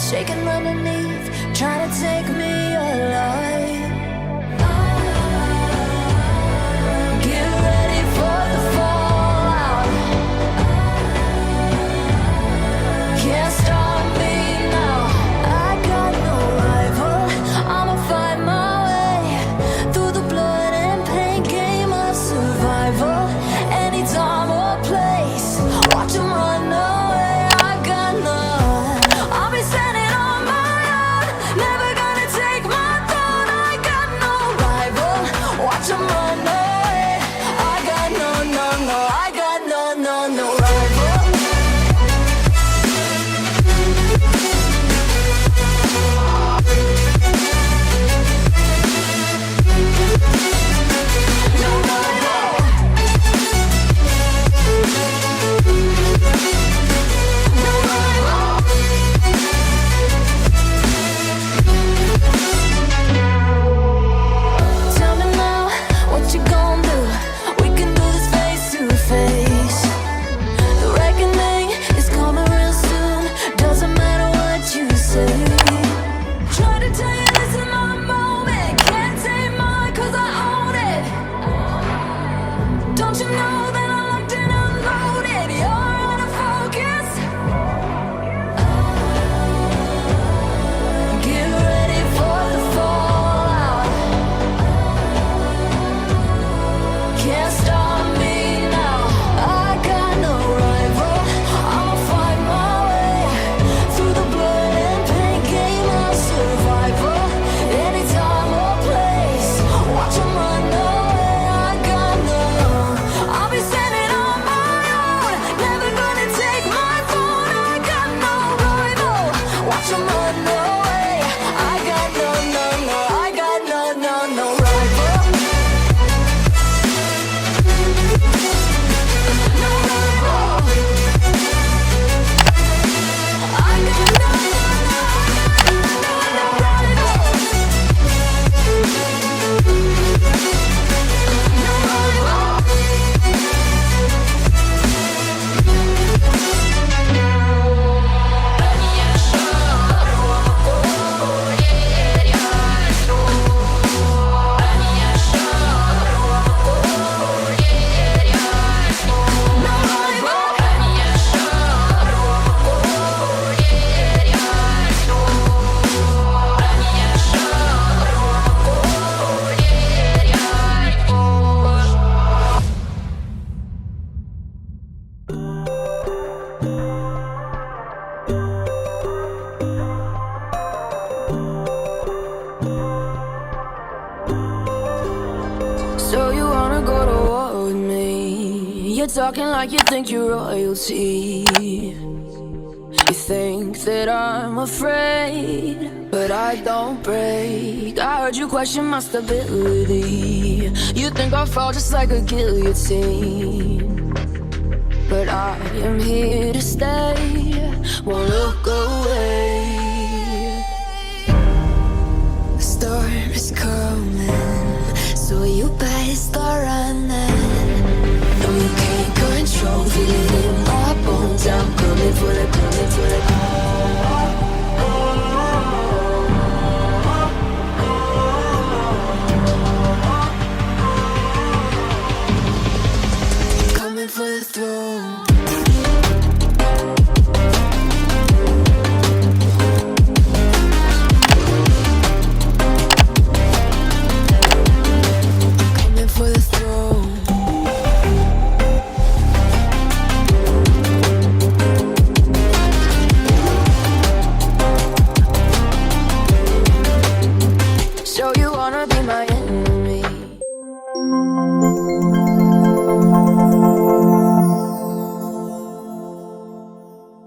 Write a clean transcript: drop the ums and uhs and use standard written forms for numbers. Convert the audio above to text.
Shaking underneath, trying to take me alive. Get ready for the fallout. Can't stop me now. I got no rival. I'ma find my way through the blood and pain game of survival. Any time or place, watch 'em run away. I got none. I'll be standing. Watch 'em run away. I got no, I got no rival. No rival. No rival. Tell me now, what you gon' do? We can do this face to face. The reckoning is coming real soon. Doesn't matter what you say. Try to tell you this is my moment. Can't take mine 'cause I own it. Don't you know that I'm locked and unloaded? You're out of focus. Get ready for the fallout. Can't stop me now. I got no rival. I'ma find my way through the blood and pain game of survival. Any time or place, watch 'em run away. I got none. I'll be standing on my own. Never gonna take my phone. I got no rival. Watch 'em run away. I got no, I got no rival. So you wanna go to war with me? You're talking like you think you're royalty. You think that I'm afraid, but I don't break. I heard you question my stability. You think I'll fall just like a guillotine, but I am here to stay. Won't look